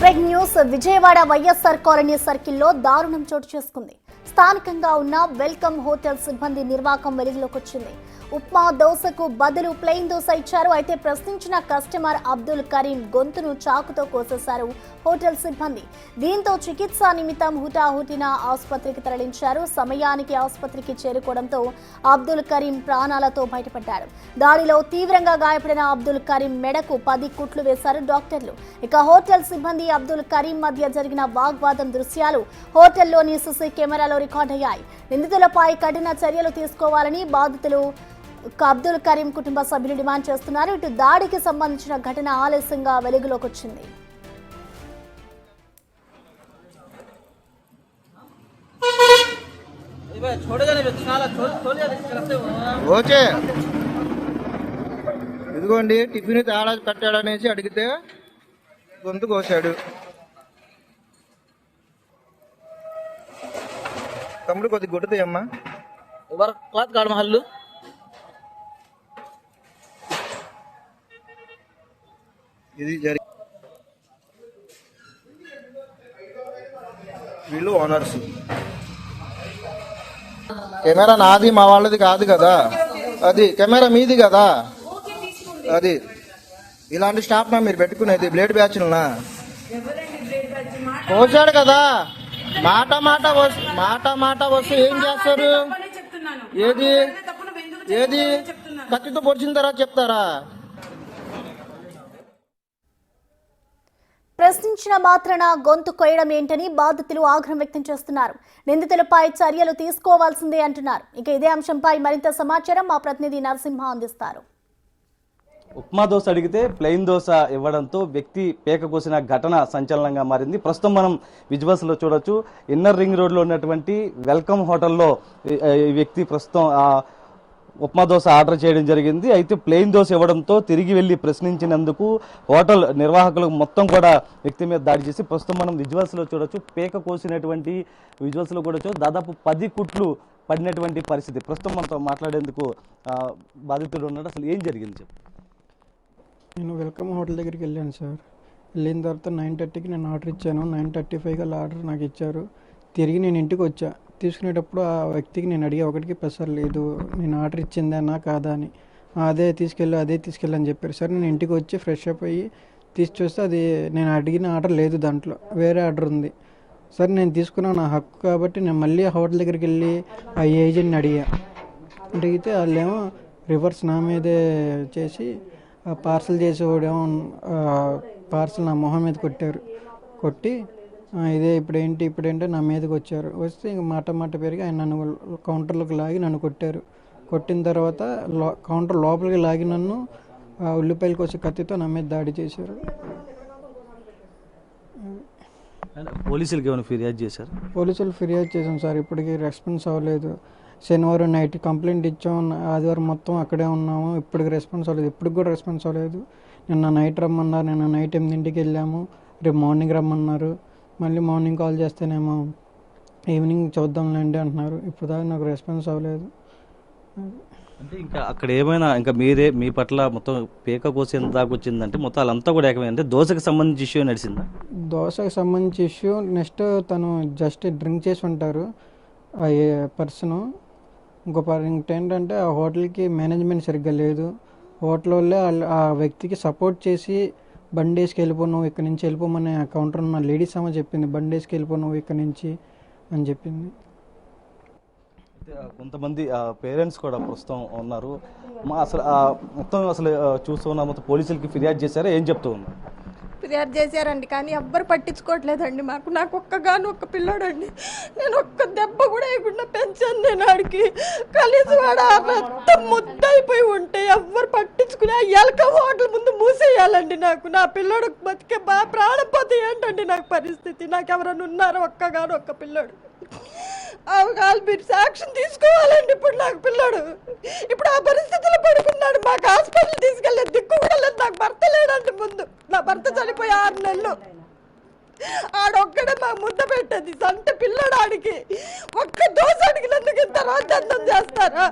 Breaking news Vijayawada YSR colony సర్కిల్లో దారుణం చోటు చేసుకుంది. స్థానికంగా ఉన్న వెల్కమ్ హోటల్ సిబ్బంది నిర్వాకం వెలుగులోకి వచ్చింది. ఉప్మా దోశకు బదులు ప్లెయిన్ దోశ ఇచ్చారు. అయితే ప్రశ్నించిన కస్టమర్ అబ్దుల్ కరీం గొంతును చాకుతో కోసేశారు హోటల్ సిబ్బంది. దీంతో చికిత్స నిమిత్తం హుటాహుటిన ఆసుపత్రికి తరలించారు. సమయానికి ఆసుపత్రికి చేరుకోవడంతో అబ్దుల్ కరీం ప్రాణాలతో బయటపడ్డాడు. దాడిలో తీవ్రంగా గాయపడిన అబ్దుల్ కరీం మెడకు 10 కుట్లు వేశారు డాక్టర్లు. ఇక హోటల్ సిబ్బంది అబ్దుల్ కరీం మధ్య జరిగిన వాగ్వాదం దృశ్యాలు హోటల్లోని సీసీ కెమెరాలో రికార్డయ్యాయి. నిందితులపై కఠిన చర్యలు తీసుకోవాలని బాధితులు అబ్దుల్ కరీం కుటుంబ సభ్యులు డిమాండ్ చేస్తున్నారు. ఇటు దాడికి సంబంధించిన ఘటన ఆలస్యంగా వెలుగులోకి వచ్చింది. ఇదిగోండి టిఫిన్ తేడా పెట్టాడనేసి అడిగితే గొంతు కోసాడు. తమ్ముడు కొద్దిగా కొట్టుతాయమ్మా. క్లాత్ కాడు మహల్లు ఇది వీళ్ళు ఓనర్స్. కెమెరా నాది మా వాళ్ళది కాదు కదా, అది కెమెరా మీది కదా. అది ఇలాంటి స్టాఫ్ నా మీరు పెట్టుకునేది బ్లేడ్ బ్యాచ్లనా? కోసాడు కదా, మాట మాట వస్తే ఏం చేస్తారు? ఏది ఏది కత్తితో పొడిచిన తర్వాత చెప్తారా? ప్రశ్నించిన మాత్రాన గొంతు కొయ్యడం ఏంటని బాధితులు ఆగ్రహం వ్యక్తం చేస్తున్నారు. నిందితులపై చర్యలు తీసుకోవాల్సిందే అంటున్నారు. ఇక ఇదే అంశంపై మరింత సమాచారం మా ప్రతినిధి నరసింహ అందిస్తారు. ఉప్మా దోశ అడిగితే ప్లెయిన్ దోశ ఇవ్వడంతో వ్యక్తి పేక కోసిన ఘటన సంచలనంగా మారింది. ప్రస్తుతం మనం విజువల్స్ లో చూడొచ్చు. ఇన్నర్ రింగ్ రోడ్ లో ఉన్నటువంటి వెల్కమ్ హోటల్లో ఈ వ్యక్తి ప్రస్తుతం ఉప్మా దోశ ఆర్డర్ చేయడం జరిగింది. అయితే ప్లెయిన్ దోశ ఇవ్వడంతో తిరిగి వెళ్లి ప్రశ్నించినందుకు హోటల్ నిర్వాహకులు మొత్తం కూడా వ్యక్తి మీద దాడి చేసి ప్రస్తుతం మనం విజువల్స్ లో చూడొచ్చు. పేక కోసినటువంటి విజువల్స్ లో కూడా దాదాపు 10 కుట్లు పడినటువంటి పరిస్థితి. ప్రస్తుతం మనతో మాట్లాడేందుకు బాధితుడు ఉన్నాడు. అసలు ఏం జరిగింది చెప్పు. నేను వెల్కమ్ హోటల్ దగ్గరికి వెళ్ళాను సార్. వెళ్ళిన తర్వాత 9:30కి నేను ఆర్డర్ ఇచ్చాను. 9:35 ఆర్డర్ నాకు ఇచ్చారు. తిరిగి నేను ఇంటికి వచ్చా. తీసుకునేటప్పుడు ఆ వ్యక్తికి నేను అడిగా, ఒకటికి పెసరు లేదు, నేను ఆర్డర్ ఇచ్చిందేనా కాదా అని. అదే తీసుకెళ్ళి అని చెప్పారు. సరే నేను ఇంటికి వచ్చి ఫ్రెష్ అప్ అయ్యి తీసి చూస్తే అది నేను అడిగిన ఆర్డర్ లేదు, దాంట్లో వేరే ఆర్డర్ ఉంది. సరే నేను తీసుకున్నా, నా హక్కు కాబట్టి నేను మళ్ళీ హోటల్ దగ్గరికి వెళ్ళి ఆ ఏజెంట్ని అడిగితే వాళ్ళేమో రివర్స్ నా మీదే చేసి పార్సల్ చేసేవాడేమో పార్సల్ నా మొహం మీద కొట్టి ఇదే ఇప్పుడేంటో నా మీదకి వచ్చారు. వస్తే ఇంక మాట పెరిగి ఆయన నన్ను కౌంటర్లోకి లాగి నన్ను కొట్టారు. కొట్టిన తర్వాత కౌంటర్ లోపలికి లాగి నన్ను ఉల్లిపాయలు కోసి కత్తితో నా మీద దాడి చేశారు. పోలీసులకి ఏమైనా ఫిర్యాదు చేశారు? పోలీసులు ఫిర్యాదు చేశాం సార్, ఇప్పటికీ రెస్పాన్స్ అవ్వలేదు. శనివారం నైట్ కంప్లైంట్ ఇచ్చాం, ఆదివారం మొత్తం అక్కడే ఉన్నాము, ఇప్పటికి రెస్పాన్స్ అవ్వలేదు. ఇప్పటికి కూడా రెస్పాన్స్ అవ్వలేదు. నిన్న నైట్ రమ్మన్నారు, నిన్న నైట్ 8ంటికి వెళ్ళాము, రేపు మార్నింగ్ రమ్మన్నారు. మళ్ళీ మార్నింగ్ కాల్ చేస్తేనేమో ఈవినింగ్ చూద్దాంలేండి అంటున్నారు. ఇప్పుడు దాకా నాకు రెస్పాన్స్ అవ్వలేదు. అంటే ఇంకా అక్కడ ఏమైనా ఇంకా మీ పట్ల మొత్తం పేక కోసేంత దాకా వచ్చిందంటే మొత్తం వాళ్ళంతా కూడా ఏకమైంది. దోశకు సంబంధించి ఇష్యూ నడిచిందా? దోశకు సంబంధించి ఇష్యూ నెక్స్ట్ తను జస్ట్ డ్రింక్ చేసి ఉంటారు ఆ పర్సను. ఇంకో పాయింట్ ఏంటంటే ఆ హోటల్కి మేనేజ్మెంట్ సరిగ్గా లేదు. హోటల్ వాళ్ళే ఆ వ్యక్తికి సపోర్ట్ చేసి బండి వేసుకు వెళ్ళిపో, నువ్వు ఇక్కడ నుంచి వెళ్ళిపోమని ఆ కౌంటర్ ఉన్న లేడీస్ అమ్మ చెప్పింది, బండి వేసుకు వెళ్ళిపో నువ్వు ఇక్కడ నుంచి అని చెప్పింది. కొంతమంది పేరెంట్స్ కూడా ప్రస్తుతం ఉన్నారు. అసలు మొత్తం చూస్తున్నా మొత్తం పోలీసులకి ఫిర్యాదు చేశారా? ఏం చెప్తూ ఉన్నారు? ఫిర్యాదు చేశారండి, కానీ ఎవ్వరు పట్టించుకోవట్లేదండి. నాకు ఒక్క పిల్లోడండి. నేను ఒక్క దెబ్బ కూడా వేయకుండా పెంచాను. నేను ఆడికి కలిసి వాడు రక్తం ముద్దయిపోయి ఉంటే ఎవ్వరు పట్టించుకుని ఆ ఎలక హోటల్ ముందు మూసేయాలండి. నా పిల్లోడు బతికే ప్రాణం పోతే ఏంటండి నాకు పరిస్థితి? నాకు ఎవరైనా ఉన్నారు ఒక్క పిల్లోడు? మీరు సాక్ష్యం తీసుకోవాలండి. ఇప్పుడు నాకు పిల్లాడు ఇప్పుడు ఆ పరిస్థితిలో పడుకున్నాడు. మాకు హాస్పిటల్ తీసుకెళ్ళే దిక్కు కూడా లేదు. నాకు భర్త లేడండి. ముందు నా భర్త చనిపోయి 6 నెలలు. ఆడొక్కడే మాకు ముద్ద పెట్టేది. సంత పిల్లాడు. ఆడికి ఒక్క దోశ అడిగినందుకు ఇంత రాజ్యాంగం చేస్తారా?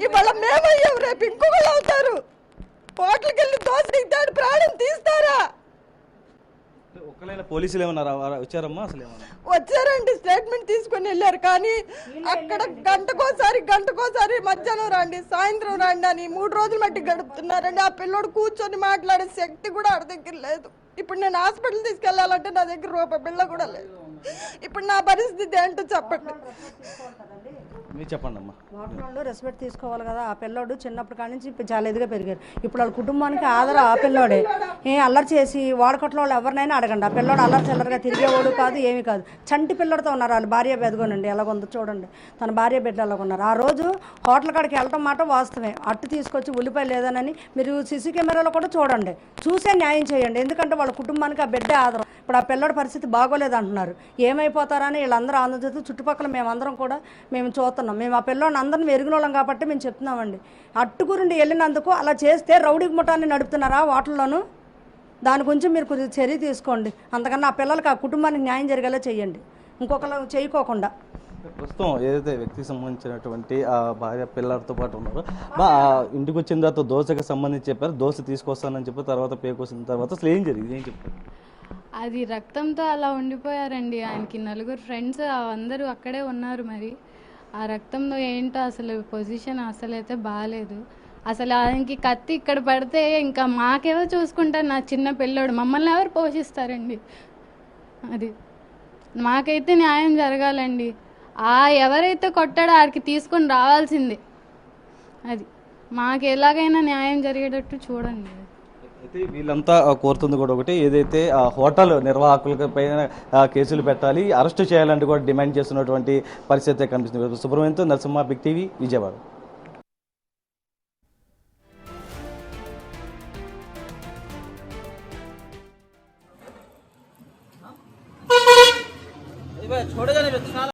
ఇవాళ మేమయ్యాం, రేపు ఇంకొకళ్ళు అవుతారు. హోటల్కి వెళ్ళి దోశ దిగుతాడు, ప్రాణం తీస్తారా? ఒకవేళ పోలీసులు ఏమన్నా వచ్చారమ్మా అసలు ఏమన్నా? వచ్చారండి, స్టేట్మెంట్ తీసుకొని వెళ్ళారు. కానీ అక్కడ గంటకోసారి మధ్యాహ్నం రండి, సాయంత్రం రండి అని 3 రోజులు మట్టి గడుపుతున్నారండి. ఆ పిల్లోడు కూర్చొని మాట్లాడే శక్తి కూడా ఆడ దగ్గర లేదు. ఇప్పుడు నేను హాస్పిటల్ తీసుకెళ్లాలంటే నా దగ్గర రూపాయి బిళ్ళ కూడా లేదు. ఇప్పుడు నా పరిస్థితి ఏంటో చెప్పండి. మీరు చెప్పండి అమ్మా. వాళ్ళు రెస్పెక్ట్ తీసుకోవాలి కదా. ఆ పిల్లోడు చిన్నప్పటి కాడి నుంచి చాలా ఎదుగా పెరిగారు. ఇప్పుడు వాళ్ళ కుటుంబానికి ఆధారం ఆ పిల్లోడే. అల్లరి చేసి వాడకట్లో వాళ్ళు ఎవరినైనా అడగండి. ఆ పిల్లోడు అల్లరి చిల్లరగా తిరిగేవాడు కాదు, ఏమీ కాదు. చంటి పిల్లడితో ఉన్నారు. వాళ్ళు భార్య బెదగోనండి ఎలాగొందో చూడండి, తన భార్య బిడ్డ ఎలాగొన్నారు. ఆ రోజు హోటల్ కాడికి వెళ్ళటం మాట వాస్తవమే. అట్టు తీసుకొచ్చి ఉల్లిపాయ లేదనని మీరు సీసీ కెమెరాలో కూడా చూడండి, చూసే న్యాయం చేయండి. ఎందుకంటే వాళ్ళ కుటుంబానికి ఆ బిడ్డ ఆధారం. ఇప్పుడు ఆ పిల్లడి పరిస్థితి బాగోలేదు అంటున్నారు. ఏమైపోతారని వీళ్ళందరూ ఆంధ్రజ్యోతి చుట్టుపక్కల మేమందరం కూడా మేము చూస్తున్నాం. మేము ఆ పిల్లోని అందరిని ఎరిగిన వాళ్ళం కాబట్టి మేము చెప్తున్నామండి. అట్టుగురుండి వెళ్ళినందుకు అలా చేస్తే రౌడీ ముఠాన్ని నడుపుతున్నారా వాటిల్లోనూ? దాని గురించి మీరు కొద్దిగా చర్య తీసుకోండి. అంతకన్నా ఆ పిల్లలకి ఆ కుటుంబానికి న్యాయం జరిగేలా చేయండి, ఇంకొకరు చేయకోకుండా. ప్రస్తుతం ఏదైతే వ్యక్తికి సంబంధించినటువంటి ఆ భార్య పిల్లలతో పాటు ఉన్నారో ఇంటికి వచ్చిన తర్వాత దోశకి సంబంధించి చెప్పారు, దోశ తీసుకొస్తానని చెప్పి తర్వాత పేకొచ్చిన తర్వాత అసలు ఏం జరిగింది, ఏం చెప్పారు? అది రక్తంతో అలా ఉండిపోయారండి. ఆయనకి 4 ఫ్రెండ్స్ అందరూ అక్కడే ఉన్నారు. మరి ఆ రక్తంలో ఏంటో అసలు పొజిషన్ అసలైతే బాగాలేదు. అసలు ఆయనకి కత్తి ఇక్కడ పడితే ఇంకా మాకెవరు చూసుకుంటారు? నా చిన్న పిల్లోడు, మమ్మల్ని ఎవరు పోషిస్తారండి? అది మాకైతే న్యాయం జరగాలండి. ఎవరైతే కొట్టాడో ఆడికి తీసుకొని రావాల్సిందే. అది మాకు ఎలాగైనా న్యాయం జరిగేటట్టు చూడండి. అయితే వీళ్ళంతా కోరుతుంది కూడా ఒకటి, ఏదైతే హోటల్ నిర్వాహకుల పైన కేసులు పెట్టాలి, అరెస్టు చేయాలంటే కూడా డిమాండ్ చేస్తున్నటువంటి పరిస్థితి కనిపిస్తుంది. సుబ్రహ్మణ్యంతో నరసింహ, బిగ్ టీవీ, విజయవాడ. छोड़ेगा नहीं